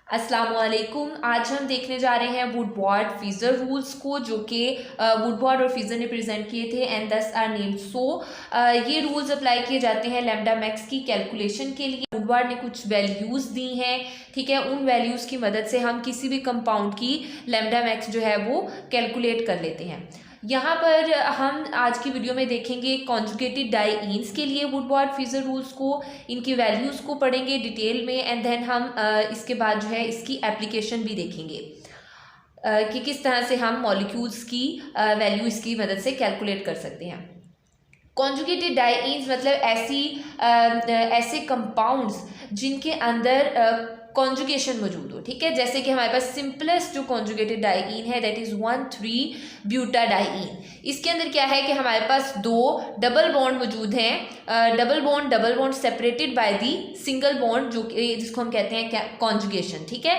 अस्सलामुअलैकुम। आज हम देखने जा रहे हैं वुडवार्ड फीजर रूल्स को, जो कि वुडवार्ड और फीजर ने प्रेजेंट किए थे एंड दस आर नेम्ड सो। ये रूल्स अप्लाई किए जाते हैं लैम्डा मैक्स की कैलकुलेशन के लिए। वुडवार्ड ने कुछ वैल्यूज़ दी हैं, ठीक है। उन वैल्यूज़ की मदद से हम किसी भी कंपाउंड की लैम्डा मैक्स जो है वो कैलकुलेट कर लेते हैं। यहाँ पर हम आज की वीडियो में देखेंगे कॉन्जुगेटेड डाइईन्स के लिए वुडवार्ड फीजर रूल्स को, इनकी वैल्यूज़ को पढ़ेंगे डिटेल में एंड देन हम इसके बाद जो है इसकी एप्लीकेशन भी देखेंगे कि किस तरह से हम मॉलिक्यूल्स की वैल्यू इसकी मदद से कैलकुलेट कर सकते हैं। कॉन्जुगेटेड डाइईन्स मतलब ऐसे कंपाउंड्स जिनके अंदर कॉन्जुगेशन मौजूद हो, ठीक है। जैसे कि हमारे पास सिंपलेस्ट जो कॉन्जुगेटेड डाइईन है दैट इज़ 1,3-ब्यूटाडाइईन। इसके अंदर क्या है कि हमारे पास दो डबल बॉन्ड मौजूद हैं, double bond separated by the single bond, जो जिसको हम कहते हैं कॉन्जुगेशन, ठीक है।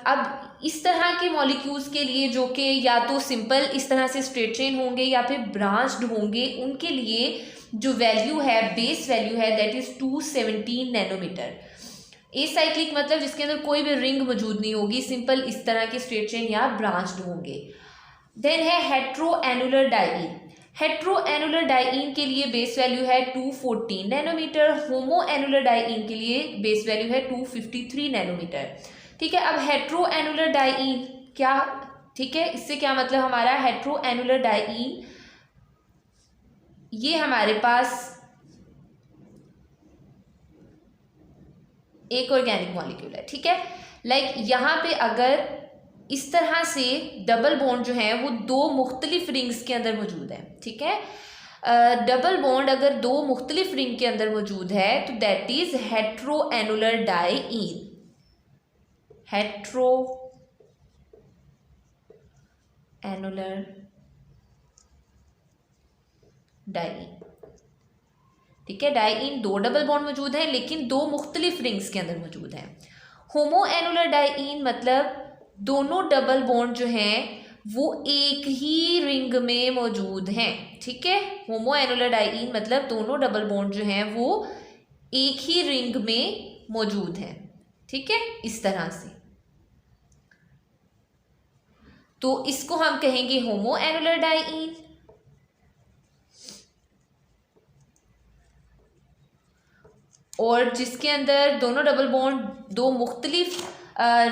अब इस तरह के मॉलिक्यूल्स के लिए जो कि या तो सिंपल इस तरह से स्ट्रेट चेन होंगे या फिर ब्रांच्ड होंगे, उनके लिए जो वैल्यू है, बेस वैल्यू है दैट इज़ 217 नैनोमीटर। एसाइक्लिक मतलब जिसके अंदर कोई भी रिंग मौजूद नहीं होगी, सिंपल इस तरह के स्ट्रेट चेन या ब्रांच्ड होंगे। देन है हेट्रोएनुलर डाइईन। हेट्रोएनुलर डाइईन के लिए बेस वैल्यू है 214 नैनोमीटर। होमोएनुलर डाइईन के लिए बेस वैल्यू है 253 नैनोमीटर, ठीक है। अब हेट्रोएनुलर डाइईन क्या, ठीक है, इससे क्या मतलब हमारा हेट्रोएनुलर डाइईन, ये हमारे पास एक ऑर्गेनिक मॉलिक्यूल है, ठीक है। लाइक यहाँ पे अगर इस तरह से डबल बॉन्ड जो है वो दो मुख्तलिफ रिंग्स के अंदर मौजूद है, ठीक है। डबल बॉन्ड अगर दो मुख्तलिफ रिंग के अंदर मौजूद है तो दैट इज हेट्रोएनुलर डाइईन। हेट्रोएनुलर डाइईन, ठीक है। डाइईन दो डबल बॉन्ड मौजूद है लेकिन दो मुख्तलिफ रिंग्स के अंदर मौजूद है। होमोएनुलर डाइईन मतलब दोनों डबल बॉन्ड जो हैं वो एक ही रिंग में मौजूद हैं, ठीक है। होमोएनुलर डाइईन मतलब दोनों डबल बॉन्ड जो हैं वो एक ही रिंग में मौजूद हैं, ठीक है, इस तरह से। तो इसको हम कहेंगे होमोएनुलर डाइईन। और जिसके अंदर दोनों डबल बॉन्ड दो मुख्तलिफ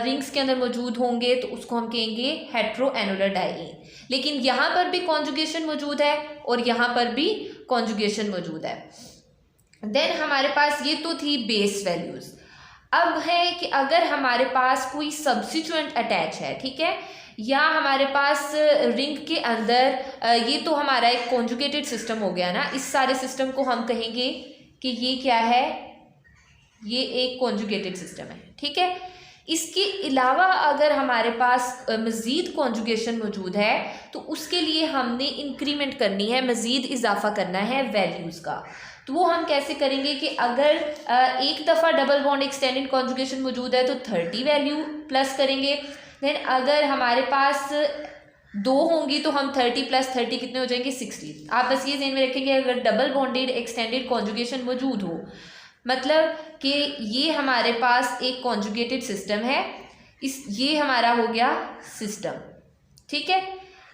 रिंग्स के अंदर मौजूद होंगे तो उसको हम कहेंगे हेट्रोएनुलर डाइईन। लेकिन यहाँ पर भी कॉन्जुगेशन मौजूद है और यहाँ पर भी कॉन्जुगेशन मौजूद है। देन हमारे पास ये तो थी बेस वैल्यूज़। अब है कि अगर हमारे पास कोई सब्स्टिट्यूएंट अटैच है, ठीक है, या हमारे पास रिंग के अंदर ये तो हमारा एक कॉन्जुगेटेड सिस्टम हो गया ना। इस सारे सिस्टम को हम कहेंगे कि ये क्या है, ये एक कॉन्जुगेटेड सिस्टम है, ठीक है। इसके अलावा अगर हमारे पास मज़ीद कॉन्जुगेशन मौजूद है तो उसके लिए हमने इंक्रीमेंट करनी है, मज़ीद इजाफा करना है वैल्यूज़ का। तो वो हम कैसे करेंगे कि अगर एक दफ़ा डबल बॉन्ड एक्सटेंडेड कॉन्जुगेशन मौजूद है तो 30 वैल्यू प्लस करेंगे। देन अगर हमारे पास दो होंगी तो हम 30 + 30 कितने हो जाएंगे, 60। आप बस ये ध्यान में रखेंगे अगर डबल बॉन्डेड एक्सटेंडेड कॉन्जुगेशन मौजूद हो मतलब कि ये हमारे पास एक कॉन्जुगेटेड सिस्टम है, ये हमारा हो गया सिस्टम, ठीक है।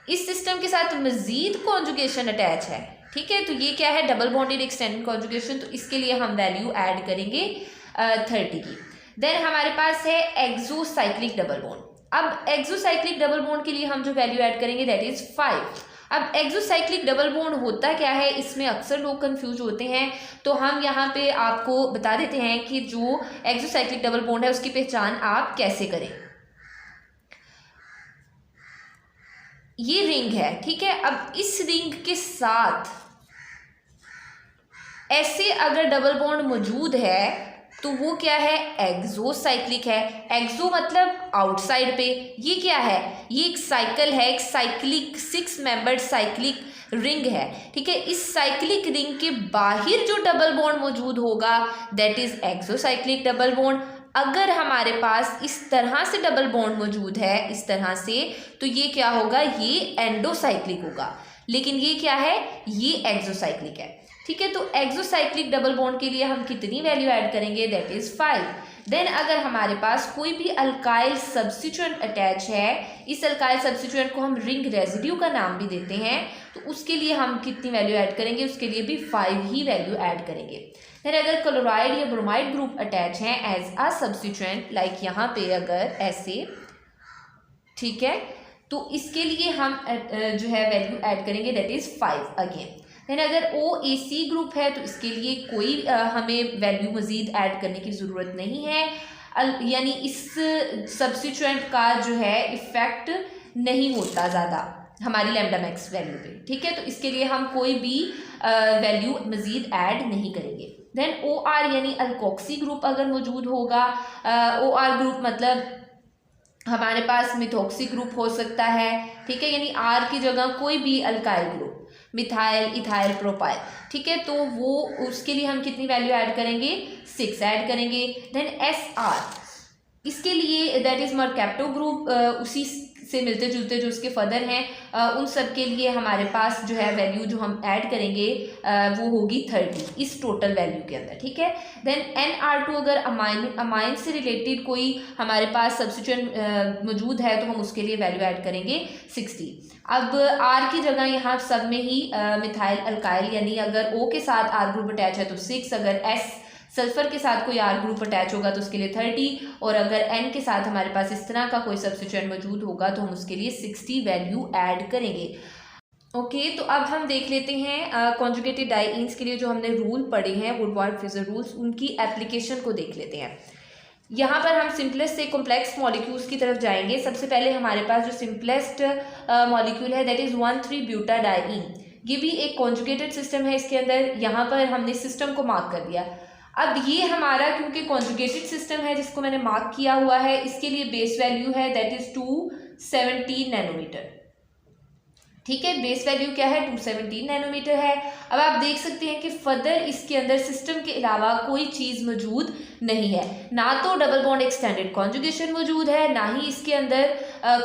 इस सिस्टम के साथ मज़ीद कॉन्जुगेशन अटैच है, ठीक है। तो ये क्या है, डबल बॉन्डेड एक्सटेंडेड कॉन्जुगेशन। तो इसके लिए हम वैल्यू ऐड करेंगे 30 की। देन हमारे पास है एक्सोसाइक्लिक डबल बॉन्ड। अब एक्सोसाइक्लिक डबल बॉन्ड के लिए हम जो वैल्यू ऐड करेंगे दैट इज़ 5। अब एक्सोसाइक्लिक डबल बॉन्ड होता क्या है, इसमें अक्सर लोग कंफ्यूज होते हैं, तो हम यहाँ पे आपको बता देते हैं कि जो एक्सोसाइक्लिक डबल बॉन्ड है उसकी पहचान आप कैसे करें। ये रिंग है, ठीक है। अब इस रिंग के साथ ऐसे अगर डबल बॉन्ड मौजूद है तो वो क्या है, एक्सोसाइक्लिक है। एक्सो मतलब आउटसाइड पे, ये क्या है, ये एक साइकिल है, एक साइक्लिक 6 मेंबर्ड साइक्लिक रिंग है, ठीक है। इस साइक्लिक रिंग के बाहर जो डबल बॉन्ड मौजूद होगा that is exocyclic double bond. अगर हमारे पास इस तरह से डबल बॉन्ड मौजूद है, इस तरह से, तो ये क्या होगा, ये एंडोसाइक्लिक होगा। लेकिन ये क्या है, ये एक्सोसाइक्लिक है, ठीक है। तो एक्सोसाइक्लिक डबल बॉन्ड के लिए हम कितनी वैल्यू ऐड करेंगे, दैट इज 5। देन अगर हमारे पास कोई भी अल्काइल सब्स्टिट्यूएंट अटैच है, इस अल्काइल सब्स्टिट्यूएंट को हम रिंग रेजिड्यू का नाम भी देते हैं, तो उसके लिए हम कितनी वैल्यू ऐड करेंगे, उसके लिए भी 5 ही वैल्यू ऐड करेंगे। फिर अगर क्लोराइड या ब्रोमाइड ग्रुप अटैच हैं एज अ सब्स्टिट्यूएंट, लाइक यहाँ पे अगर ऐसे, ठीक है, तो इसके लिए हम जो है वैल्यू ऐड करेंगे, दैट इज 5 अगेन। देन अगर OAC ग्रुप है तो इसके लिए कोई हमें वैल्यू मज़ीद ऐड करने की ज़रूरत नहीं है, यानी इस सब्स्टिट्यूएंट का जो है इफ़ेक्ट नहीं होता ज़्यादा हमारी लैम्डा मैक्स वैल्यू पे, ठीक है, तो इसके लिए हम कोई भी वैल्यू मज़ीद ऐड नहीं करेंगे। देन OR यानी अल्कोक्सी ग्रुप अगर मौजूद होगा, OR ग्रुप मतलब हमारे पास मिथॉक्सी ग्रुप हो सकता है, ठीक है, यानी R की जगह कोई भी alkyl group, methyl, ethyl, propyl, ठीक है, तो वो उसके लिए हम कितनी वैल्यू ऐड करेंगे, 6 ऐड करेंगे। देन SR, इसके लिए दैट इज मरकैप्टो ग्रुप, उसी से मिलते जुलते जो उसके फर्दर हैं, उन सब के लिए हमारे पास जो है वैल्यू जो हम ऐड करेंगे वो होगी 30 इस टोटल वैल्यू के अंदर, ठीक है। देन NR2 अगर अमाइन से रिलेटेड कोई हमारे पास सब्स्टिट्यूएंट मौजूद है तो हम उसके लिए वैल्यू ऐड करेंगे 60। अब R की जगह यहाँ सब में ही मिथाइल अल्काइल, यानी अगर O के साथ R ग्रुप अटैच है तो 6, अगर S सल्फर के साथ कोई R ग्रुप अटैच होगा तो उसके लिए 30, और अगर N के साथ हमारे पास इस तरह का कोई सब्स्टिट्यूएंट मौजूद होगा तो हम उसके लिए 60 वैल्यू ऐड करेंगे। ओके, तो अब हम देख लेते हैं कॉन्जुगेटेड डाइईन्स के लिए जो हमने रूल पढ़े हैं, वुडवार्ड-फ्रेज़र रूल्स, उनकी एप्लीकेशन को देख लेते हैं। यहाँ पर हम सिंपलेस्ट से कॉम्प्लेक्स मॉलिक्यूल्स की तरफ जाएंगे। सबसे पहले हमारे पास जो सिंपलेस्ट मॉलिक्यूल है दैट इज़ 1,3-ब्यूटाडाइईन। ये भी एक कॉन्जुगेटेड सिस्टम है, इसके अंदर यहाँ पर हमने सिस्टम को मार्क कर दिया। अब ये हमारा क्योंकि कॉन्जुगेटेड सिस्टम है जिसको मैंने मार्क किया हुआ है, इसके लिए बेस वैल्यू है दैट इज 217 नैनोमीटर, ठीक है, बेस वैल्यू क्या है, 217 नैनोमीटर है। अब आप देख सकते हैं कि फर्दर इसके अंदर सिस्टम के अलावा कोई चीज़ मौजूद नहीं है, ना तो डबल बॉन्ड एक्सटेंडेड कॉन्जुगेशन मौजूद है, ना ही इसके अंदर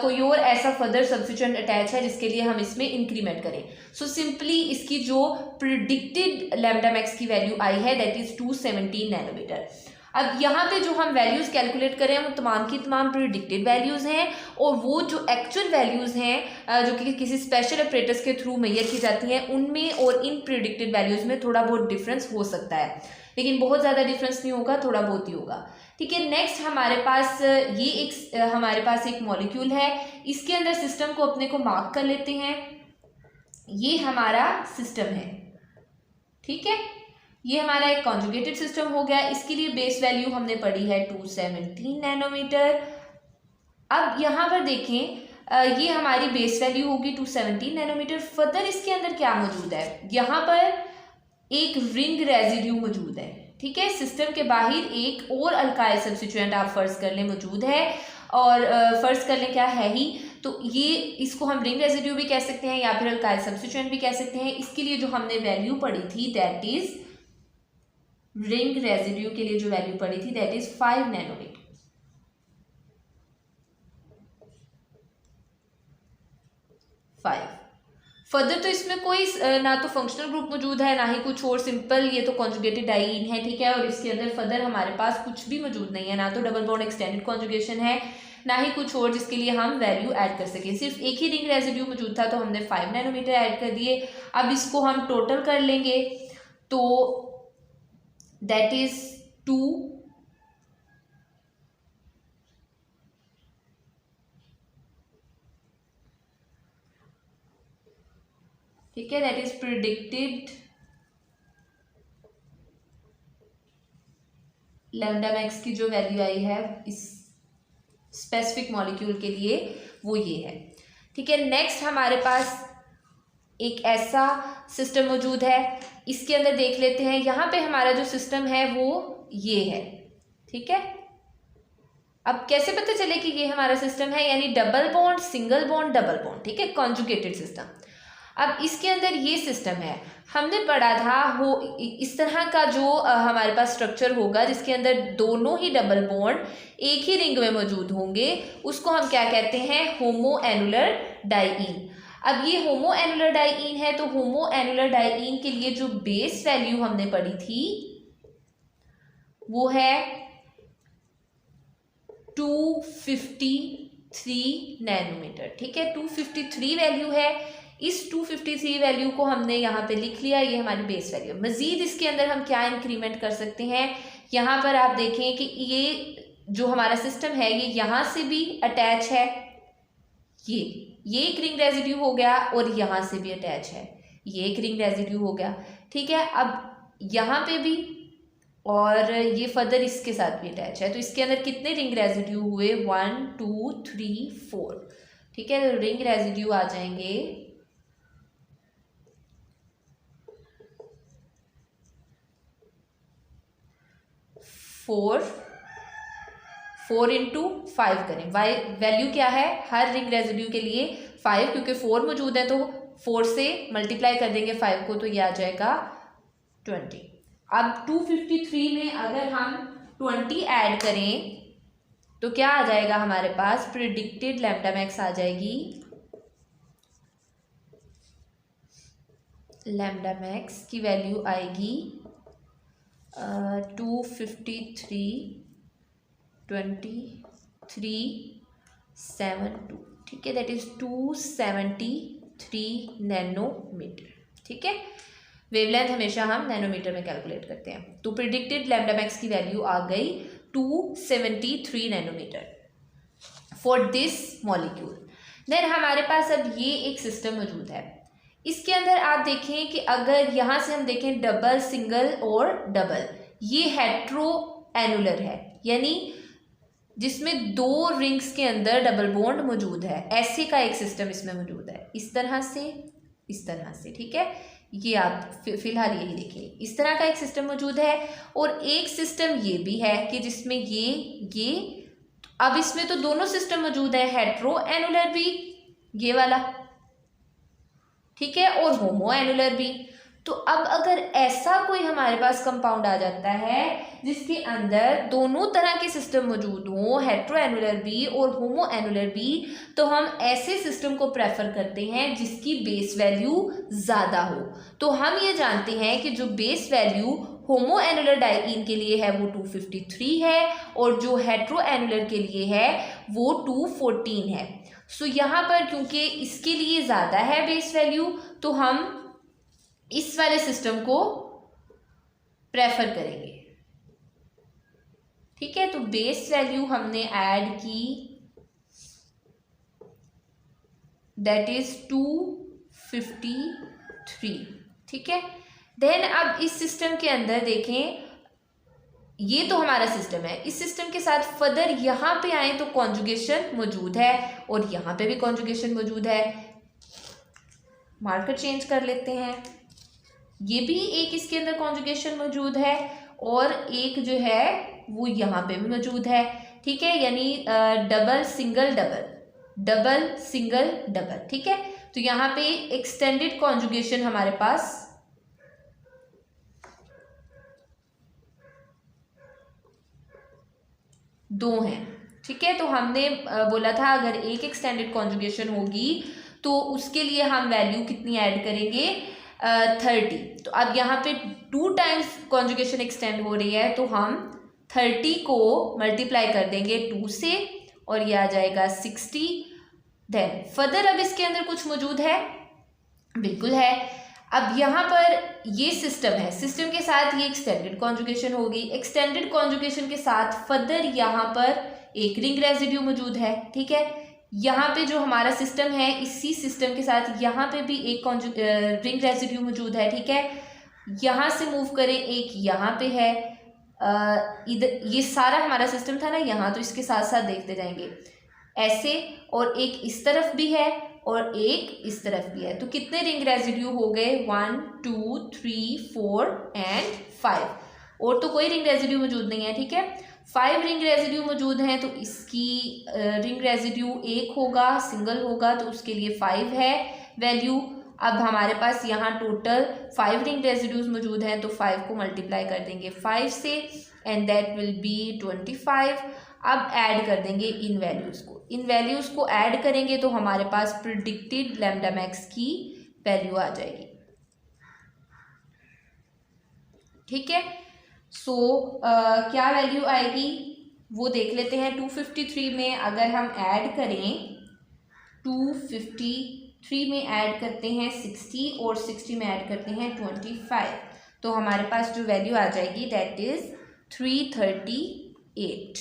कोई और ऐसा फर्दर सब्स्टिट्यूएंट अटैच है जिसके लिए हम इसमें इंक्रीमेंट करें। सो सिंपली इसकी जो प्रिडिक्टेड लैम्डा मैक्स की वैल्यू आई है दैट इज 217 नैनोमीटर। अब यहाँ पे जो हम वैल्यूज़ कैलकुलेट करें वो तमाम की तमाम प्रिडिक्टेड वैल्यूज़ हैं, और वो जो एक्चुअल वैल्यूज़ हैं जो कि किसी स्पेशल ऑपरेटर्स के थ्रू मुहैया की जाती हैं, उनमें और इन प्रिडिक्टेड वैल्यूज़ में थोड़ा बहुत डिफरेंस हो सकता है, लेकिन बहुत ज़्यादा डिफरेंस नहीं होगा, थोड़ा बहुत ही होगा, ठीक है। नेक्स्ट हमारे पास हमारे पास एक मॉलिक्यूल है, इसके अंदर सिस्टम को अपने को मार्क कर लेते हैं। ये हमारा सिस्टम है, ठीक है, ये हमारा एक कॉन्जुगेटेड सिस्टम हो गया। इसके लिए बेस वैल्यू हमने पढ़ी है 217 नैनोमीटर। अब यहाँ पर देखें ये हमारी बेस वैल्यू होगी 217 नैनोमीटर। फर्दर इसके अंदर क्या मौजूद है, यहाँ पर एक रिंग रेजिड्यू मौजूद है, ठीक है, सिस्टम के बाहर एक और अल्काइल सब्स्टिट्यूएंट आप फर्ज कर लें मौजूद है, और फर्ज कर लें क्या है ही, तो ये इसको हम रिंग रेजिड्यू भी कह सकते हैं या फिर अल्काइल सब्स्टिट्यूएंट भी कह सकते हैं। इसके लिए जो हमने वैल्यू पढ़ी थी दैट इज रिंग रेजिड्यू के लिए जो वैल्यू पड़ी थी दैट इज 5 नैनोमीटर। 5 फर्दर तो इसमें कोई ना तो फंक्शनल ग्रुप मौजूद है ना ही कुछ और, सिंपल ये तो कॉन्जुगेटेड डाइईन है, ठीक है, और इसके अंदर फर्दर हमारे पास कुछ भी मौजूद नहीं है, ना तो डबल बॉन्ड एक्सटेंडेड कॉन्जुगेशन है ना ही कुछ और जिसके लिए हम वैल्यू ऐड कर सकें। सिर्फ एक ही रिंग रेजिड्यू मौजूद था तो हमने 5 नैनोमीटर ऐड कर दिए। अब इसको हम टोटल कर लेंगे तो दैट इज 2 ठीक है, that is predicted lambda max की जो वैल्यू आई है इस स्पेसिफिक मॉलिक्यूल के लिए वो ये है, ठीक है। नेक्स्ट हमारे पास एक ऐसा सिस्टम मौजूद है, इसके अंदर देख लेते हैं। यहाँ पे हमारा जो सिस्टम है वो ये है, ठीक है। अब कैसे पता चले कि ये हमारा सिस्टम है, यानी double bond, single bond, double bond, ठीक है, कॉन्जुगेटेड सिस्टम। अब इसके अंदर ये सिस्टम है, हमने पढ़ा था हो इस तरह का जो हमारे पास स्ट्रक्चर होगा जिसके अंदर दोनों ही डबल बॉन्ड एक ही रिंग में मौजूद होंगे, उसको हम क्या कहते हैं, होमो एनुलर डाइईन। अब ये होमो एनुलर डाइईन है, तो होमो एनुलर डाइईन के लिए जो बेस वैल्यू हमने पढ़ी थी वो है 253 नैनोमीटर। ठीक है, 253 वैल्यू है। इस 253 वैल्यू को हमने यहाँ पे लिख लिया, ये हमारी बेस वैल्यू। मजीद इसके अंदर हम क्या इंक्रीमेंट कर सकते हैं, यहाँ पर आप देखें कि ये जो हमारा सिस्टम है ये यहाँ से भी अटैच है, ये एक रिंग रेजिड्यू हो गया, और यहाँ से भी अटैच है, ये एक रिंग रेजिड्यू हो गया। ठीक है, अब यहाँ पे भी, और ये फर्दर इसके साथ भी अटैच है, तो इसके अंदर कितने रिंग रेजिड्यू हुए, 1 2 3 4। ठीक है, तो रिंग रेजिड्यू आ जाएंगे 4 इंटू 5 करें। वैल्यू क्या है हर रिंग रेजिड्यू के लिए 5, क्योंकि 4 मौजूद है तो 4 से मल्टीप्लाई कर देंगे 5 को, तो ये आ जाएगा 20। अब 253 में अगर हम 20 ऐड करें तो क्या आ जाएगा हमारे पास, प्रिडिक्टेड लैम्डा मैक्स आ जाएगी, लैम्डा मैक्स की वैल्यू आएगी 253 2372। ठीक है, दैट इज 273 नैनोमीटर। ठीक है, वेवलेंथ हमेशा हम नैनोमीटर में कैलकुलेट करते हैं। तो प्रिडिक्टेड लैम्डा मैक्स की वैल्यू आ गई 273 nanometre for this molecule. Then हमारे पास अब ये एक सिस्टम मौजूद है, इसके अंदर आप देखें कि अगर यहाँ से हम देखें डबल, सिंगल और डबल, ये हेट्रो एनुलर है, यानी जिसमें 2 रिंग्स के अंदर डबल बॉन्ड मौजूद है, ऐसे का एक सिस्टम इसमें मौजूद है, इस तरह से, इस तरह से। ठीक है, ये आप फिलहाल यही देखिए, इस तरह का एक सिस्टम मौजूद है। और एक सिस्टम ये भी है कि जिसमें ये अब इसमें तो दोनों सिस्टम मौजूद है, हेट्रो एनुलर भी ये वाला, ठीक है, और होमो एनुलर भी। तो अब अगर ऐसा कोई हमारे पास कंपाउंड आ जाता है जिसके अंदर दोनों तरह के सिस्टम मौजूद हों, हेट्रो एनुलर भी और होमो एनुलर भी, तो हम ऐसे सिस्टम को प्रेफर करते हैं जिसकी बेस वैल्यू ज़्यादा हो। तो हम ये जानते हैं कि जो बेस वैल्यू होमो एनुलर डाइईन के लिए है वो 253 है, और जो हेट्रो एनुलर के लिए है वो 214 है। सो यहाँ पर क्योंकि इसके लिए ज़्यादा है बेस वैल्यू, तो हम इस वाले सिस्टम को प्रेफर करेंगे। ठीक है, तो बेस वैल्यू हमने ऐड की, दैट इज 253। ठीक है, देन अब इस सिस्टम के अंदर देखें, ये तो हमारा सिस्टम है, इस सिस्टम के साथ फर्दर यहाँ पे आए तो कॉन्जुगेशन मौजूद है, और यहाँ पे भी कॉन्जुगेशन मौजूद है। मार्कर चेंज कर लेते हैं, ये भी एक इसके अंदर कॉन्जुगेशन मौजूद है, और एक जो है वो यहाँ पे भी मौजूद है। ठीक है, यानी double single double, double single double. ठीक है, तो यहाँ पे एक्सटेंडेड कॉन्जुगेशन हमारे पास दो हैं। ठीक है, तो हमने बोला था अगर एक एक्सटेंडेड कॉन्जुगेशन होगी तो उसके लिए हम वैल्यू कितनी ऐड करेंगे, 30। तो अब यहाँ पे 2 टाइम्स कॉन्जुगेशन एक्सटेंड हो रही है, तो हम 30 को मल्टीप्लाई कर देंगे 2 से, और ये आ जाएगा 60। देन फर्दर अब इसके अंदर कुछ मौजूद है, बिल्कुल है। अब यहाँ पर ये सिस्टम है, सिस्टम के साथ ये एक्सटेंडेड कॉन्जुगेशन होगी, एक्सटेंडेड कॉन्जुगेशन के साथ फर्दर यहाँ पर एक रिंग रेजिड्यू मौजूद है। ठीक है, यहाँ पे जो हमारा सिस्टम है, इसी सिस्टम के साथ यहाँ पे भी एक रिंग रेजिड्यू मौजूद है। ठीक है, यहाँ से मूव करें, एक यहाँ पे है, इधर ये सारा हमारा सिस्टम था ना यहाँ, तो इसके साथ साथ देखते जाएंगे ऐसे, और एक इस तरफ भी है और एक इस तरफ भी है। तो कितने रिंग रेजिड्यू हो गए, 1 2 3 4 एंड 5, और तो कोई रिंग रेजिड्यू मौजूद नहीं है। ठीक है, 5 रिंग रेजिड्यू मौजूद हैं, तो इसकी रिंग रेजिड्यू 1 होगा, सिंगल होगा, तो उसके लिए 5 है वैल्यू। अब हमारे पास यहाँ टोटल 5 रिंग रेजिड्यूज मौजूद हैं, तो 5 को मल्टीप्लाई कर देंगे 5 से, एंड दैट विल बी 25। अब ऐड कर देंगे इन वैल्यूज़ को, इन वैल्यूज़ को ऐड करेंगे तो हमारे पास प्रिडिक्टेड लैम्डा मैक्स की वैल्यू आ जाएगी। ठीक है, सो क्या वैल्यू आएगी, वो देख लेते हैं। 253 में अगर हम ऐड करें, 253 में ऐड करते हैं 60 और 60 में ऐड करते हैं 25, तो हमारे पास जो वैल्यू आ जाएगी दैट इज 338।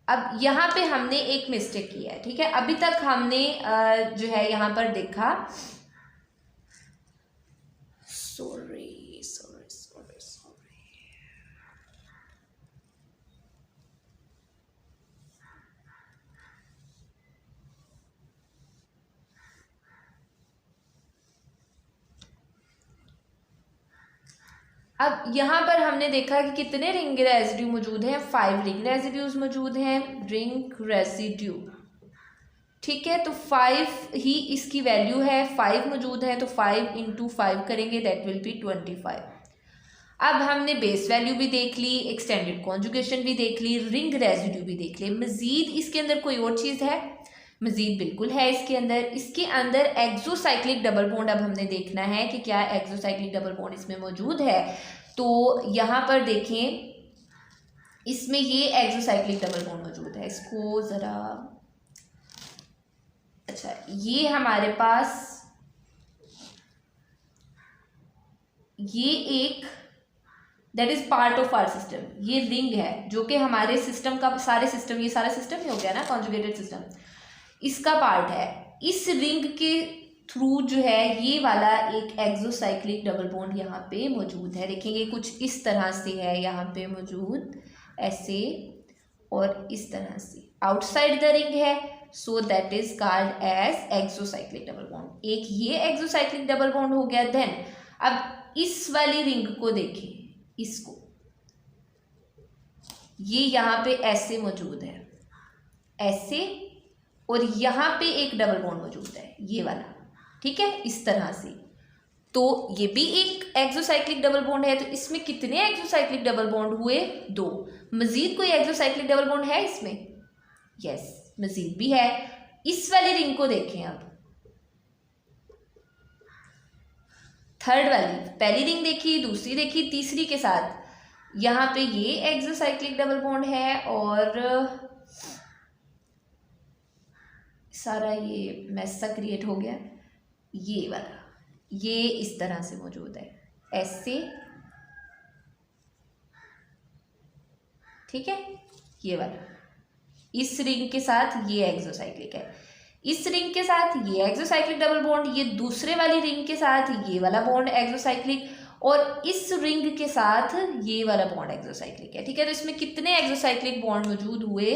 अब यहाँ पे हमने एक मिस्टेक किया है, ठीक है। अभी तक हमने जो है यहाँ पर देखा, सॉरी, अब यहाँ पर हमने देखा कि कितने रिंग रेजिड्यू मौजूद हैं, 5 रिंग रेजिड्यूज मौजूद हैं, रिंग रेजिड्यू, ठीक है। तो 5 ही इसकी वैल्यू है, 5 मौजूद है, तो 5 × 5 करेंगे दैट विल बी 25। अब हमने बेस वैल्यू भी देख ली, एक्सटेंडेड कॉन्जुगेशन भी देख ली, रिंग रेजिड्यू भी देख ली। मजीद इसके अंदर कोई और चीज़ है? मजीद बिल्कुल है इसके अंदर। इसके अंदर एक्सोसाइक्लिक डबल बॉन्ड अब हमने देखना है कि क्या एक्सोसाइक्लिक डबल बॉन्ड इसमें मौजूद है। तो यहाँ पर देखें, इसमें ये एक्सोसाइक्लिक डबल बॉन्ड मौजूद है। इसको ज़रा, अच्छा, ये हमारे पास ये एक that is part of our system, ये रिंग है जो कि हमारे सिस्टम का सारे सिस्टम, ये सारा सिस्टम ही हो गया ना कॉन्जुगेटेड सिस्टम, इसका पार्ट है। इस रिंग के थ्रू जो है ये वाला एक एक्सोसाइक्लिक डबल बॉन्ड यहाँ पे मौजूद है। देखेंगे कुछ इस तरह से है यहाँ पे मौजूद, ऐसे और इस तरह से आउटसाइड द रिंग है, so that is called as exocyclic double bond. एक ये एक्सोसाइक्लिक डबल बॉन्ड हो गया। देन अब इस वाली रिंग को देखें, इसको, ये यहाँ पे ऐसे मौजूद है, ऐसे, और यहाँ पे एक डबल बॉन्ड मौजूद है, ये वाला, ठीक है, इस तरह से। तो ये भी एक एक्सोसाइक्लिक डबल बॉन्ड है। तो इसमें कितने एक्सोसाइक्लिक डबल बॉन्ड हुए? 2। मजीद कोई एक्सोसाइक्लिक डबल बॉन्ड है इसमें? यस, मजीद भी है। इस वाली रिंग को देखें अब, थर्ड वाली, पहली रिंग देखी, दूसरी देखी, तीसरी के साथ यहाँ पे ये एक्सोसाइक्लिक डबल बॉन्ड है, और सारा ये मैस सा क्रिएट हो गया। ये वाला, ये इस तरह से मौजूद है, ऐसे, ठीक है। ये वाला इस रिंग के साथ ये एक्सोसाइक्लिक है, इस रिंग के साथ ये एक्सोसाइक्लिक डबल बॉन्ड, ये दूसरे वाली रिंग के साथ ये वाला बॉन्ड एक्सोसाइक्लिक, और इस रिंग के साथ ये वाला बॉन्ड एक्सोसाइक्लिक है, ठीक है। तो इसमें कितने एक्सोसाइक्लिक बॉन्ड मौजूद हुए?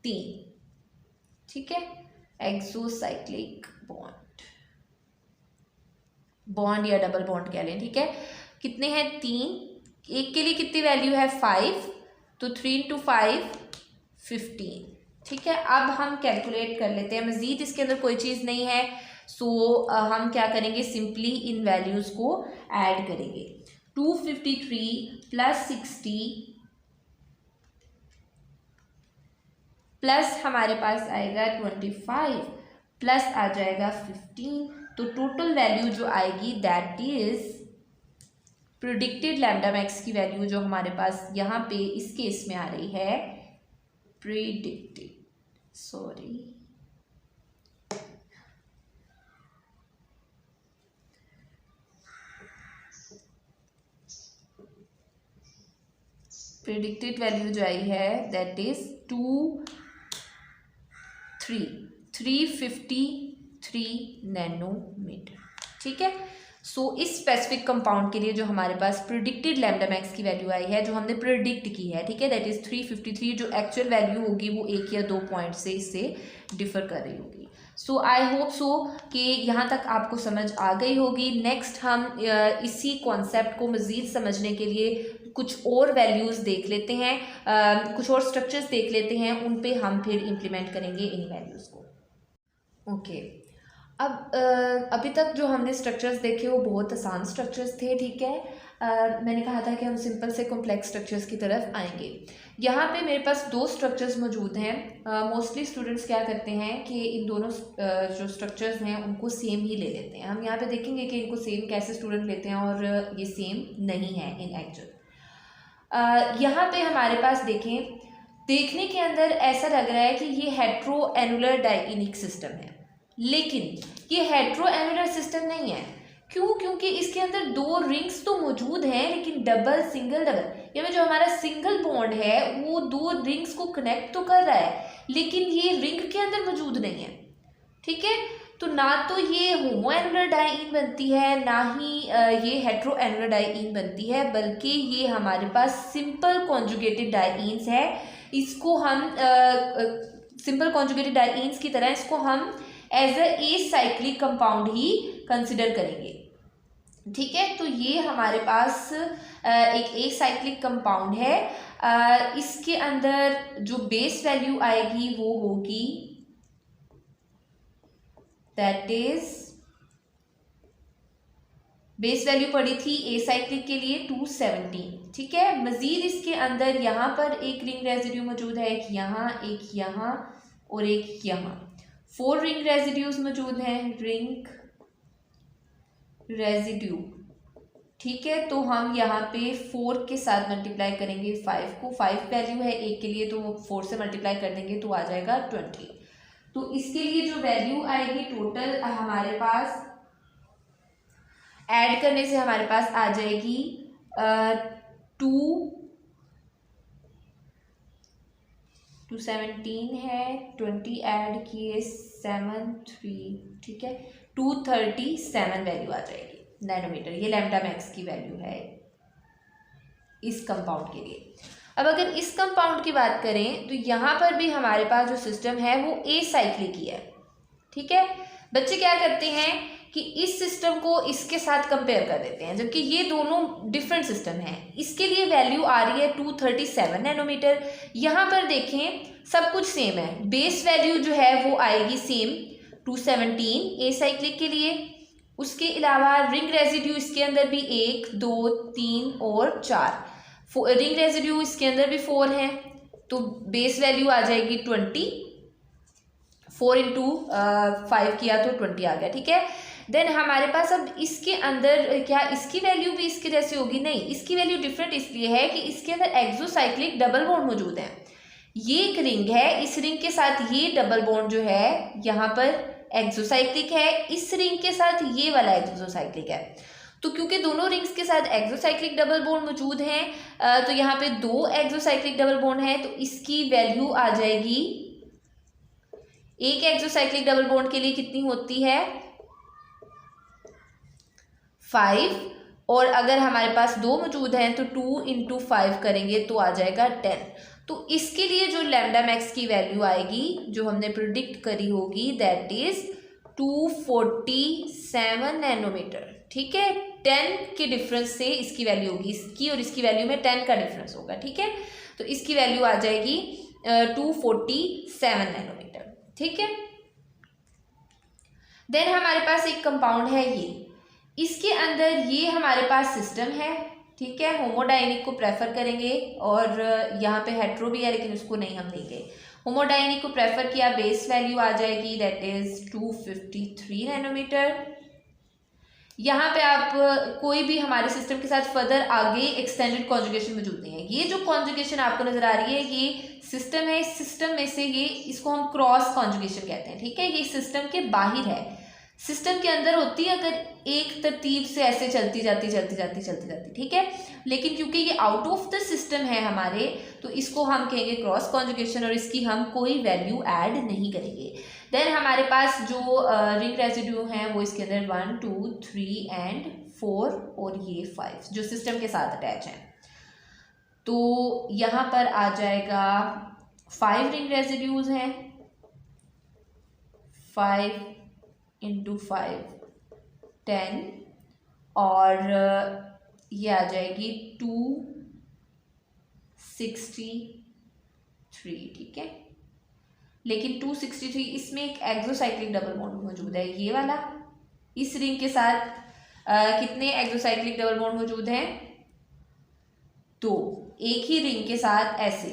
3, ठीक है। एक्सोसाइक्लिक बॉन्ड या डबल बॉन्ड कह लें, ठीक है। कितने हैं? 3। एक के लिए कितनी वैल्यू है? 5, तो 3 × 5 15, ठीक है। अब हम कैलकुलेट कर लेते हैं, मजीद इसके अंदर कोई चीज़ नहीं है, सो हम क्या करेंगे, सिंपली इन वैल्यूज़ को ऐड करेंगे। 253 + 60 प्लस हमारे पास आएगा 25 प्लस आ जाएगा 15, तो टोटल वैल्यू जो आएगी that is predicted lambda max की वैल्यू जो हमारे पास यहाँ पे इस केस में आ रही है, प्रिडिक्टेड, प्रिडिक्टेड वैल्यू जो आई है दैट इज 353 नैनोमीटर, ठीक है। सो इस स्पेसिफिक कंपाउंड के लिए जो हमारे पास प्रिडिक्टेड लैम्डा मैक्स की वैल्यू आई है, जो हमने प्रिडिक्ट की है, ठीक है, दैट इज 353, जो एक्चुअल वैल्यू होगी वो 1 या 2 पॉइंट से इससे डिफर कर रही होगी। सो आई होप सो कि यहाँ तक आपको समझ आ गई होगी। नेक्स्ट हम इसी कॉन्सेप्ट को मज़ीद समझने के लिए कुछ और वैल्यूज़ देख लेते हैं, कुछ और स्ट्रक्चर्स देख लेते हैं, उन पे हम फिर इम्प्लीमेंट करेंगे इन वैल्यूज़ को। ओके, अब अभी तक जो हमने स्ट्रक्चर्स देखे वो बहुत आसान स्ट्रक्चर्स थे, ठीक है। मैंने कहा था कि हम सिंपल से कॉम्प्लेक्स स्ट्रक्चर्स की तरफ आएंगे। यहाँ पे मेरे पास 2 स्ट्रक्चर्स मौजूद हैं। मोस्टली स्टूडेंट्स क्या करते हैं कि इन दोनों जो स्ट्रक्चर्स हैं उनको सेम ही ले लेते हैं। हम यहाँ पे देखेंगे कि इनको सेम कैसे स्टूडेंट लेते हैं और ये सेम नहीं है इन एक्चुअल। यहाँ पे हमारे पास देखें, देखने के अंदर ऐसा लग रहा है कि ये हेट्रो एनुलर डाइइनिक सिस्टम है, लेकिन ये हेट्रो एनुलर सिस्टम नहीं है। क्यों? क्योंकि इसके अंदर दो रिंग्स तो मौजूद हैं, लेकिन डबल सिंगल डबल, यानी जो हमारा सिंगल बॉन्ड है वो दो रिंग्स को कनेक्ट तो कर रहा है, लेकिन ये रिंग के अंदर मौजूद नहीं है। ठीक है, तो ना तो ये होमो एनुलर डाइईन बनती है, ना ही ये हेट्रो एनुलर डाइईन बनती है, बल्कि ये हमारे पास सिंपल कॉन्जुगेटेड डाइईन्स है। इसको हम सिंपल कॉन्जुगेटेड डाइईन्स की तरह इसको हम एज ए साइक्लिक कंपाउंड ही कंसिडर करेंगे। ठीक है, तो ये हमारे पास एक ए साइक्लिक कंपाउंड है। इसके अंदर जो बेस वैल्यू आएगी वो होगी, दैट इज बेस वैल्यू पड़ी थी ए साइक्लिक के लिए 217। ठीक है, मजीद इसके अंदर यहाँ पर एक रिंग रेजिड्यू मौजूद है, एक यहाँ और एक यहाँ। 4 रिंग रेजिड्यूज मौजूद हैं, रिंग रेजिड्यू। ठीक है, तो हम यहाँ पे 4 के साथ मल्टीप्लाई करेंगे 5 को। 5 वैल्यू है एक के लिए, तो 4 से मल्टीप्लाई कर देंगे तो आ जाएगा 20। तो इसके लिए जो वैल्यू आएगी टोटल हमारे पास ऐड करने से हमारे पास आ जाएगी 217 है, 20 ऐड किए 7 3, ठीक है 237 वैल्यू आ जाएगी नैनोमीटर। ये लैम्डा मैक्स की वैल्यू है इस कंपाउंड के लिए। अब अगर इस कंपाउंड की बात करें तो यहाँ पर भी हमारे पास जो सिस्टम है वो ए साइक्लिक ही है। ठीक है, बच्चे क्या करते हैं कि इस सिस्टम को इसके साथ कंपेयर कर देते हैं, जबकि ये दोनों डिफरेंट सिस्टम हैं। इसके लिए वैल्यू आ रही है 237 नैनोमीटर। यहाँ पर देखें सब कुछ सेम है, बेस वैल्यू जो है वो आएगी सेम 217 ए साइक्लिक के लिए। उसके अलावा रिंग रेजिड्यू इसके अंदर भी 1 2 3 और 4 रिंग रेजिड्यू इसके अंदर भी 4 हैं, तो बेस वैल्यू आ जाएगी 20। 4 इंटू 5 किया तो 20 आ गया। ठीक है, देन हमारे पास अब इसके अंदर क्या इसकी वैल्यू भी इसके जैसी होगी? नहीं, इसकी वैल्यू डिफरेंट इसलिए है कि इसके अंदर एक्सोसाइक्लिक डबल बॉन्ड मौजूद है। ये एक रिंग है, इस रिंग के साथ ये डबल बॉन्ड जो है यहाँ पर एक्सोसाइक्लिक है, इस रिंग के साथ ये वाला एक्सोसाइक्लिक है। तो क्योंकि दोनों रिंग्स के साथ एक्सोसाइक्लिक डबल बॉन्ड मौजूद हैं, तो यहाँ पे 2 एक्सोसाइक्लिक डबल बॉन्ड है, तो इसकी वैल्यू आ जाएगी, एक एक्सोसाइक्लिक डबल बॉन्ड के लिए कितनी होती है 5, और अगर हमारे पास 2 मौजूद हैं तो 2 इंटू 5 करेंगे तो आ जाएगा 10। तो इसके लिए जो लैम्डा मैक्स की वैल्यू आएगी जो हमने प्रिडिक्ट करी होगी दैट इज 247 नैनोमीटर। ठीक है, 10 के डिफरेंस से इसकी वैल्यू होगी, इसकी और इसकी वैल्यू में 10 का डिफरेंस होगा। ठीक है, तो इसकी वैल्यू आ जाएगी 247 नैनोमीटर। ठीक है, देन हमारे पास एक कंपाउंड है ये, इसके अंदर ये हमारे पास सिस्टम है। ठीक है, होमोडाइनिक को प्रेफर करेंगे और यहाँ पे हेट्रो भी है लेकिन उसको नहीं हम लेंगे। होमोडाइनिक को प्रेफर किया, बेस वैल्यू आ जाएगी दैट इज 253 नैनोमीटर। यहाँ पे आप कोई भी हमारे सिस्टम के साथ फर्दर आगे एक्सटेंडेड कॉन्जुगेशन मौजूद नहीं है। ये जो कॉन्जुगेशन आपको नजर आ रही है ये सिस्टम है, इस सिस्टम में से ये इसको हम क्रॉस कॉन्जुगेशन कहते हैं। ठीक है, ये सिस्टम के बाहर है, सिस्टम के अंदर होती है अगर एक तरतीब से ऐसे चलती जाती। ठीक है, लेकिन क्योंकि ये आउट ऑफ द सिस्टम है हमारे, तो इसको हम कहेंगे क्रॉस कॉन्जुगेशन और इसकी हम कोई वैल्यू ऐड नहीं करेंगे। देन हमारे पास जो रिंग रेजिड्यू हैं वो इसके अंदर 1 2 3 एंड 4 और ये 5 जो सिस्टम के साथ अटैच हैं। तो यहाँ पर आ जाएगा 5 रिंग रेजिड्यूज हैं, 5 इंटू 5 10 और ये आ जाएगी 263। ठीक है, लेकिन 263 इसमें एक एक्सोसाइक्लिक डबल बॉन्ड मौजूद है, ये वाला। इस रिंग के साथ कितने एक्सोसाइक्लिक डबल बॉन्ड मौजूद हैं? 2, एक ही रिंग के साथ ऐसे।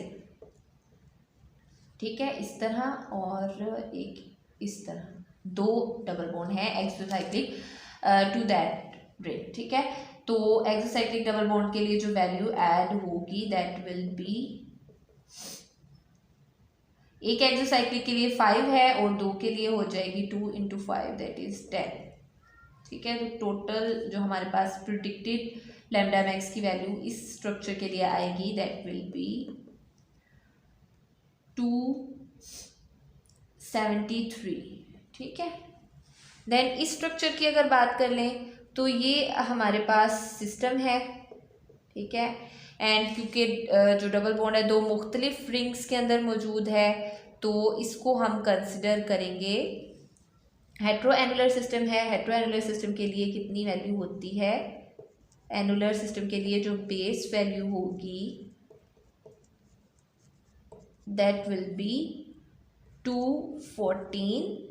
ठीक है, इस तरह और एक इस तरह, 2 डबल बॉन्ड है एक्सोसाइक्लिक टू दैट रिंग। ठीक है, तो एक्सोसाइक्लिक डबल बॉन्ड के लिए जो वैल्यू ऐड होगी दैट विल बी, एक एक्सोसाइक्लिक के लिए 5 है और 2 के लिए हो जाएगी 2 × 5 दैट इज 10। ठीक है, तो टोटल जो हमारे पास प्रिडिक्टेड लैम्डा मैक्स की वैल्यू इस स्ट्रक्चर के लिए आएगी दैट विल बी 273। ठीक है, देन इस स्ट्रक्चर की अगर बात कर लें तो ये हमारे पास सिस्टम है। ठीक है, एंड क्योंकि जो डबल बॉन्ड है दो मुख्तलिफ रिंग्स के अंदर मौजूद है तो इसको हम कंसिडर करेंगे हेट्रो एनुलर सिस्टम है। हेट्रो एनुलर सिस्टम के लिए कितनी वैल्यू होती है, एनुलर सिस्टम के लिए जो बेस वैल्यू होगी दैट विल बी 214,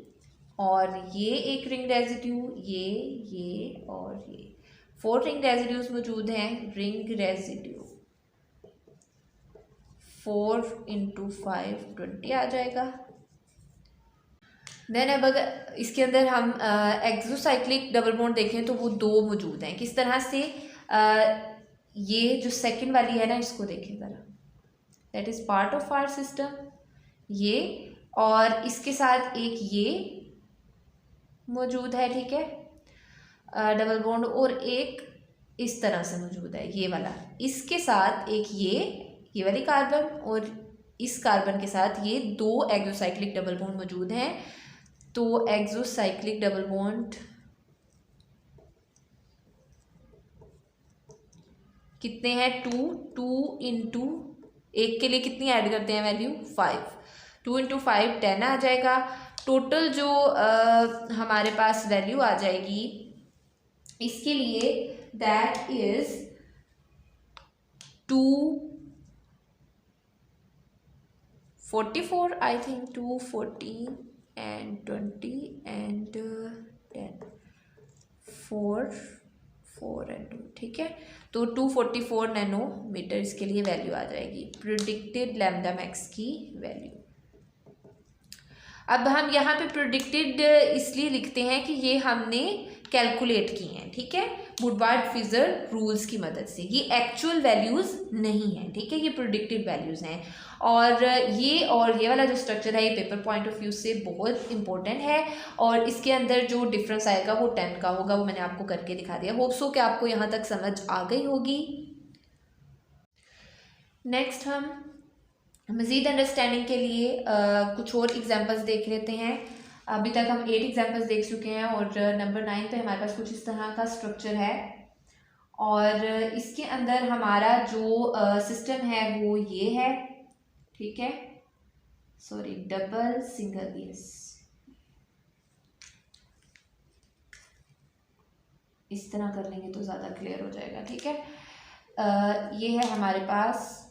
और ये एक रिंग रेजिड्यू, ये और ये 4 रिंग रेजिड्यूज मौजूद हैं। रिंग रेजिड्यू 4 × 5 20 आ जाएगा। देन अब अगर इसके अंदर हम एक्सोसाइक्लिक डबल बॉन्ड देखें तो वो 2 मौजूद हैं। किस तरह से, ये जो सेकंड वाली है ना इसको देखें ज़रा, that is part of our system, ये और इसके साथ एक ये मौजूद है। ठीक है, डबल बॉन्ड, और एक इस तरह से मौजूद है ये वाला, इसके साथ एक ये वाली कार्बन और इस कार्बन के साथ ये 2 एक्सोसाइक्लिक डबल बॉन्ड मौजूद हैं। तो एक्सोसाइक्लिक डबल बॉन्ड कितने हैं, 2 × एक के लिए कितनी ऐड करते हैं वैल्यू 5, 2 × 5 10 आ जाएगा। टोटल जो हमारे पास वैल्यू आ जाएगी इसके लिए that is 244 I think, 214 and 20 and 10, 4 and 2। ठीक है, तो 244 नैनोमीटर इसके लिए वैल्यू आ जाएगी, प्रिडिक्टेड लैम्डा मैक्स की वैल्यू। अब हम यहाँ पे प्रिडिक्टेड इसलिए लिखते हैं कि ये हमने कैलकुलेट की हैं। ठीक है, वुडवार्ड फिजर रूल्स की मदद से, ये एक्चुअल वैल्यूज़ नहीं हैं। ठीक है, ये प्रिडिक्टेड वैल्यूज़ हैं, और ये वाला जो स्ट्रक्चर है ये पेपर पॉइंट ऑफ व्यू से बहुत इंपॉर्टेंट है, और इसके अंदर जो डिफरेंस आएगा वो 10 का होगा, वो मैंने आपको करके दिखा दिया। होप सो कि आपको यहाँ तक समझ आ गई होगी। नेक्स्ट हम मज़ीद अंडरस्टैंडिंग के लिए कुछ और एग्जांपल्स देख लेते हैं। अभी तक हम 8 एग्जांपल्स देख चुके हैं, और नंबर 9 पे हमारे पास कुछ इस तरह का स्ट्रक्चर है, और इसके अंदर हमारा जो सिस्टम है वो ये है। ठीक है, सॉरी, डबल सिंगल, यस, इस तरह कर लेंगे तो ज़्यादा क्लियर हो जाएगा। ठीक है, ये है हमारे पास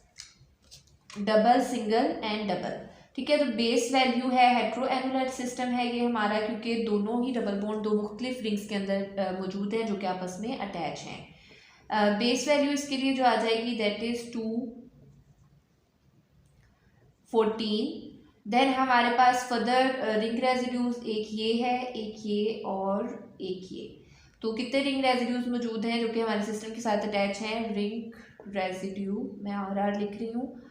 डबल सिंगल एंड डबल। ठीक है, तो बेस वैल्यू है, हेट्रो एनुलर सिस्टम है ये हमारा, क्योंकि दोनों ही डबल बॉन्ड 2 मुख्तलिफ रिंग्स के अंदर मौजूद हैं जो कि आपस में अटैच हैं। बेस वैल्यू इसके लिए जो आ जाएगी दैट इज़ 214। देन हमारे पास फर्दर रिंग रेजिड्यूज, एक ये है, एक ये और एक ये, तो कितने रिंग रेजिड्यूज मौजूद हैं जो कि हमारे सिस्टम के साथ अटैच हैं। रिंग रेजिड्यू मैं आर लिख रही हूँ,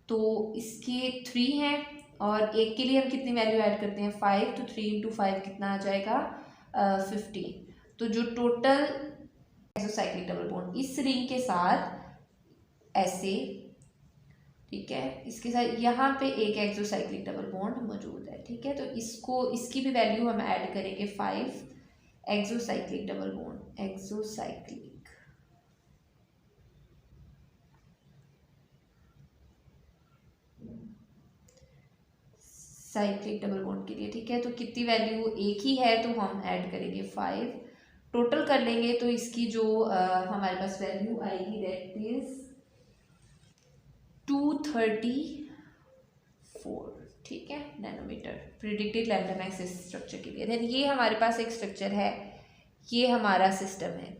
तो इसके 3 हैं, और एक के लिए हम कितनी वैल्यू ऐड करते हैं 5, तो 3 × 5 कितना आ जाएगा 15। तो जो टोटल एक्सोसाइक्लिक डबल बॉन्ड इस रिंग के साथ ऐसे, ठीक है, इसके साथ यहाँ पे एक एक्सोसाइक्लिक डबल बॉन्ड मौजूद है। ठीक है, तो इसकी भी वैल्यू हम ऐड करेंगे 5 exocyclic double bond, exocyclic cyclic double bond के लिए। ठीक है, तो कितनी वैल्यू एक ही है तो हम ऐड करेंगे 5, टोटल कर लेंगे तो इसकी जो हमारे पास वैल्यू आएगी दैट इज 234। ठीक है, नैनोमीटर, प्रिडिक्टेड लैम्डा मैक्स इस स्ट्रक्चर के लिए। देन ये हमारे पास एक स्ट्रक्चर है, ये हमारा सिस्टम है।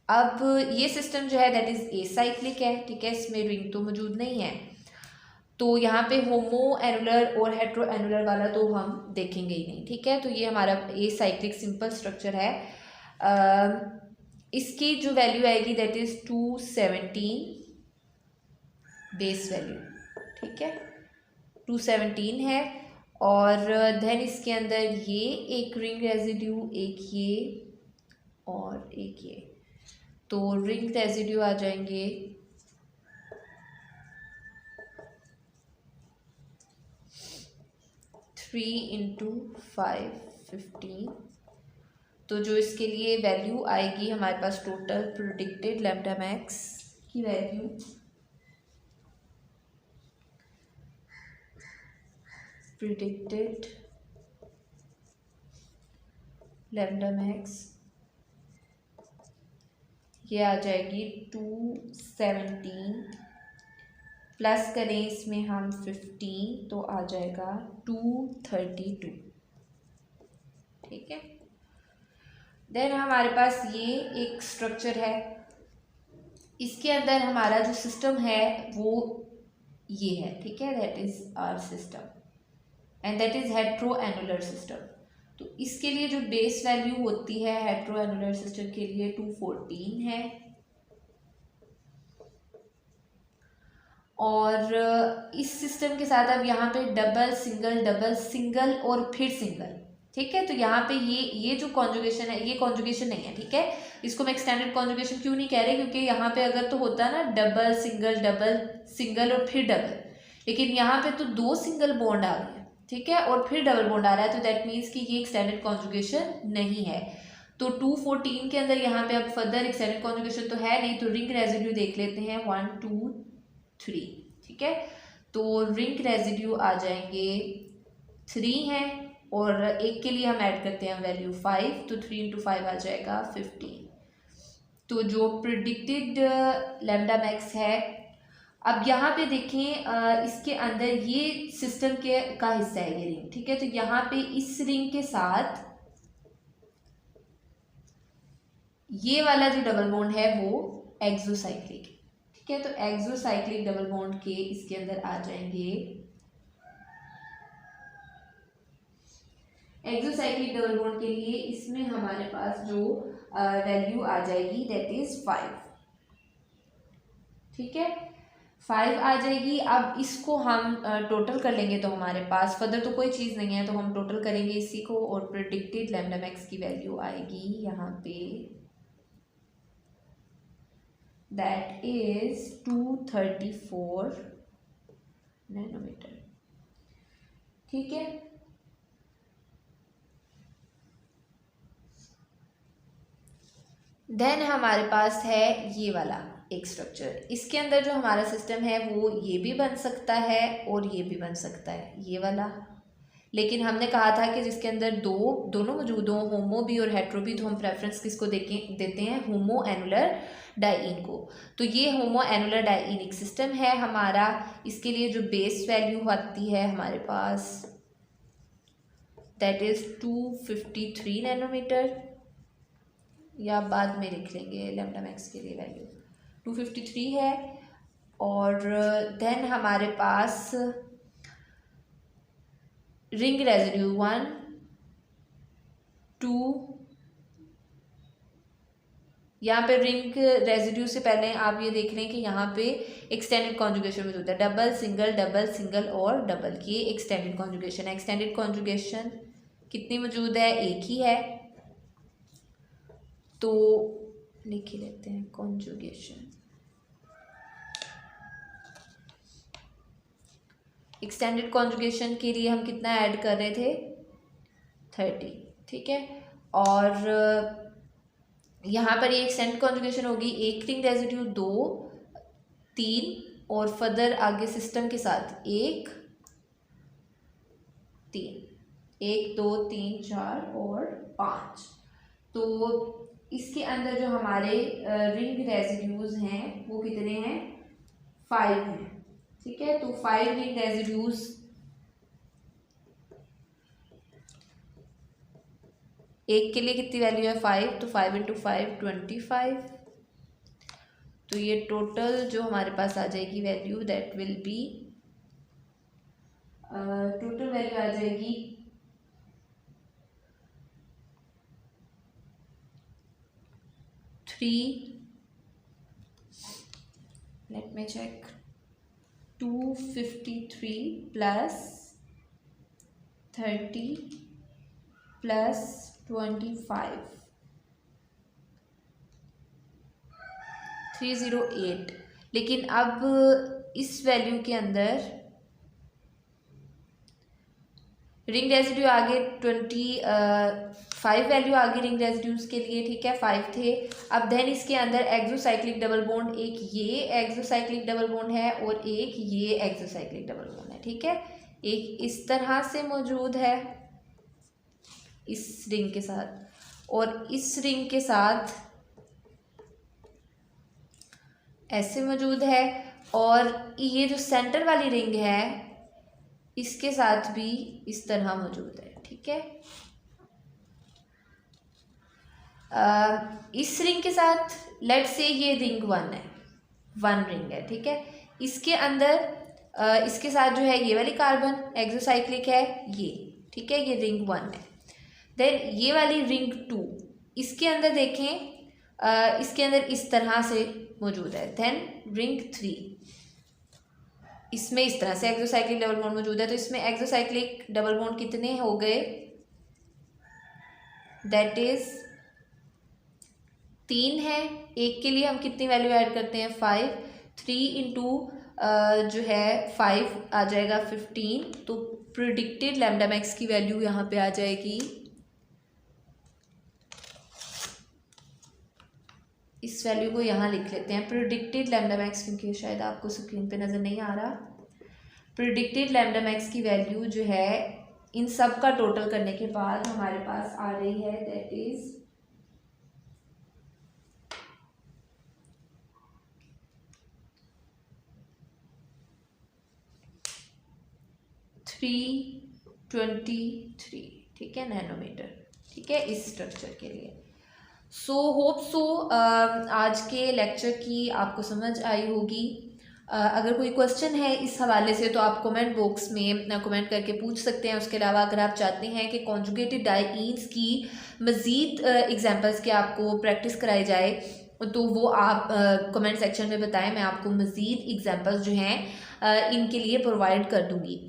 अब ये सिस्टम जो है दैट इज एसाइक्लिक है। ठीक है, इसमें रिंग तो मौजूद नहीं है, तो यहाँ पे होमो एनुलर और हेट्रो एनुलर वाला तो हम देखेंगे ही नहीं। ठीक है, तो ये हमारा एसाइक्लिक सिंपल स्ट्रक्चर है। इसकी जो वैल्यू आएगी दैट इज़ 217 बेस वैल्यू, ठीक है, 217 है। और देन इसके अंदर ये एक रिंग रेजिड्यू, एक ये और एक ये, तो रिंग रेजिड्यू आ जाएंगे 3 × 5 15। तो जो इसके लिए वैल्यू आएगी हमारे पास टोटल प्रिडिक्टेड लैम्डा मैक्स की वैल्यू प्रिडिक्टेड लैम्डा मैक्स ये आ जाएगी 217 प्लस करें इसमें हम 15 तो आ जाएगा 232, ठीक है। देन हमारे पास ये एक स्ट्रक्चर है, इसके अंदर हमारा जो सिस्टम है वो ये है, ठीक है, that is our system and that is hetero annular system. तो इसके लिए जो बेस वैल्यू होती है हेट्रो एनुलर सिस्टम के लिए 214 है, और इस सिस्टम के साथ अब यहाँ पे डबल सिंगल और फिर सिंगल, ठीक है। तो यहाँ पे ये जो कॉन्जुगेशन है ये कॉन्जुगेशन नहीं है, ठीक है। इसको मैं एक्सटेंडेड कॉन्जुगेशन क्यों नहीं कह रही, क्योंकि यहाँ पे अगर तो होता ना डबल सिंगल और फिर डबल, लेकिन यहाँ पे तो 2 सिंगल बॉन्ड आ गए, ठीक है, और फिर डबल बॉन्ड आ रहा है, तो दैट मीन्स कि ये एक्सटेंडेड कॉन्जुगेशन नहीं है। तो 214 के अंदर यहाँ पे अब फर्दर एक्सटेंडेड कॉन्जुगेशन तो है नहीं, तो रिंग रेजिड्यू देख लेते हैं 1 2 3, ठीक है। तो रिंग रेजिड्यू आ जाएंगे 3 हैं, और एक के लिए हम ऐड करते हैं वैल्यू 5, तो 3 × 5 आ जाएगा 15। तो जो प्रिडिक्टेड लैम्डा मैक्स है, अब यहाँ पे देखें इसके अंदर ये सिस्टम के का हिस्सा है ये रिंग, ठीक है। तो यहाँ पे इस रिंग के साथ ये वाला जो डबल बॉन्ड है वो एक्सोसाइक्लिक, ठीक है। तो एक्सोसाइक्लिक डबल बॉन्ड के इसके अंदर आ जाएंगे, एक्सोसाइक्लिक डबल बॉन्ड के लिए इसमें हमारे पास जो वैल्यू आ जाएगी दैट इज 5, ठीक है, 5 आ जाएगी। अब इसको हम टोटल कर लेंगे तो हमारे पास फर्दर तो कोई चीज़ नहीं है, तो हम टोटल करेंगे इसी को, और प्रिडिक्टेड लैम्डा मैक्स की वैल्यू आएगी यहाँ पे दैट इज 234 नैनोमीटर, ठीक है। देन हमारे पास है ये वाला एक स्ट्रक्चर, इसके अंदर जो हमारा सिस्टम है वो ये भी बन सकता है और ये भी बन सकता है, ये वाला, लेकिन हमने कहा था कि जिसके अंदर दोनों मौजूद हों, होमो भी और हेट्रो भी, तो हम प्रेफरेंस किसको देते हैं, होमो एनुलर डाइइन को। तो ये होमो एनुलर डाइइन एक सिस्टम है हमारा, इसके लिए जो बेस वैल्यू आती है हमारे पास दैट इज़ 253 नैनोमीटर, या बाद में लिख लेंगे लैम्डा मैक्स के लिए वैल्यू 253 है। और देन हमारे पास रिंग रेजिड्यू 1 2, यहाँ पे रिंग रेजिड्यू से पहले आप ये देख लें कि यहाँ पे एक्सटेंडेड कॉन्जुगेशन मौजूद है, डबल सिंगल और डबल की एक्सटेंडेड कॉन्जुगेशन है। एक्सटेंडेड कॉन्जुगेशन कितनी मौजूद है, एक ही है, तो लिख ही लेते हैं कॉन्जुगेशन। एक्सटेंडेड कॉन्जुगेशन के लिए हम कितना ऐड कर रहे थे, 30, ठीक है। और यहाँ पर ये एक्सटेंडेड कॉन्जुगेशन होगी, एक रिंग रेजिड्यू 2 3 और फर्दर आगे सिस्टम के साथ 1 2 3 4 और 5। तो इसके अंदर जो हमारे रिंग रेजिड्यूज हैं वो कितने हैं, 5 हैं, ठीक है। तो 5 रिंग रेजिड्यूज एक के लिए कितनी वैल्यू है, 5, तो 5 × 5 25। तो ये टोटल जो हमारे पास आ जाएगी value that will be total value आ जाएगी 3 let me check, 253 plus 30 plus 25, 308। लेकिन अब इस वैल्यू के अंदर रिंग रेजिड्यू आगे 25 वैल्यू आगे रिंग रेजिड्यूज के लिए, ठीक है, 5 थे। अब देन इसके अंदर एक्सोसाइक्लिक डबल बॉन्ड, एक ये एक्सोसाइक्लिक डबल बॉन्ड है और एक ये एक्सोसाइक्लिक डबल बॉन्ड है, ठीक है। एक इस तरह से मौजूद है इस रिंग के साथ, और इस रिंग के साथ ऐसे मौजूद है, और ये जो सेंटर वाली रिंग है इसके साथ भी इस तरह मौजूद है, ठीक है। इस रिंग के साथ लेट से ये रिंग 1 है, 1 रिंग है, ठीक है। इसके अंदर इसके साथ जो है ये वाली कार्बन एक्सोसाइक्लिक है ये, ठीक है, ये रिंग 1 है। देन ये वाली रिंग 2, इसके अंदर देखें इसके अंदर इस तरह से मौजूद है। देन रिंग 3, इसमें इस तरह से एक्सोसाइक्लिक डबल बॉन्ड मौजूद है। तो इसमें एक्सोसाइक्लिक डबल बॉन्ड कितने हो गए, दैट इज 3 है। एक के लिए हम कितनी वैल्यू ऐड करते हैं, 5, 3 इंटू जो है 5 आ जाएगा 15। तो प्रिडिक्टेड लैम्डा मैक्स की वैल्यू यहाँ पे आ जाएगी, इस वैल्यू को यहाँ लिख लेते हैं, प्रिडिक्टेड लैम्डा मैक्स, क्योंकि शायद आपको स्क्रीन पे नज़र नहीं आ रहा। प्रिडिक्टेड लैम्डा मैक्स की वैल्यू जो है इन सब का टोटल करने के बाद हमारे पास आ रही है, दैट इज 323, ठीक है, नैनोमीटर, ठीक है, इस स्ट्रक्चर के लिए। सो होप सो आज के लेक्चर की आपको समझ आई होगी। अगर कोई क्वेश्चन है इस हवाले से तो आप कमेंट बॉक्स में कमेंट करके पूछ सकते हैं। उसके अलावा अगर आप चाहते हैं कि कॉन्जुगेटेड डाइईन्स की मज़ीद एग्जांपल्स के आपको प्रैक्टिस कराई जाए तो वो आप कमेंट सेक्शन में बताएं, मैं आपको मज़ीद एग्जांपल्स जो हैं इनके लिए प्रोवाइड कर दूँगी।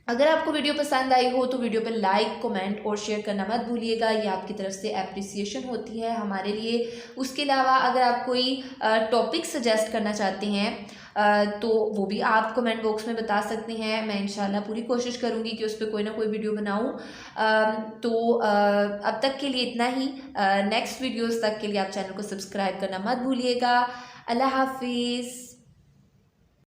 अगर आपको वीडियो पसंद आई हो तो वीडियो पर लाइक, कमेंट और शेयर करना मत भूलिएगा, ये आपकी तरफ से अप्रिसिएशन होती है हमारे लिए। उसके अलावा अगर आप कोई टॉपिक सजेस्ट करना चाहते हैं तो वो भी आप कमेंट बॉक्स में बता सकते हैं। मैं इंशाल्लाह पूरी कोशिश करूँगी कि उस पर कोई ना कोई वीडियो बनाऊँ। तो अब तक के लिए इतना ही। नेक्स्ट वीडियोज़ तक के लिए आप चैनल को सब्सक्राइब करना मत भूलिएगा। अल्लाह हाफिज़।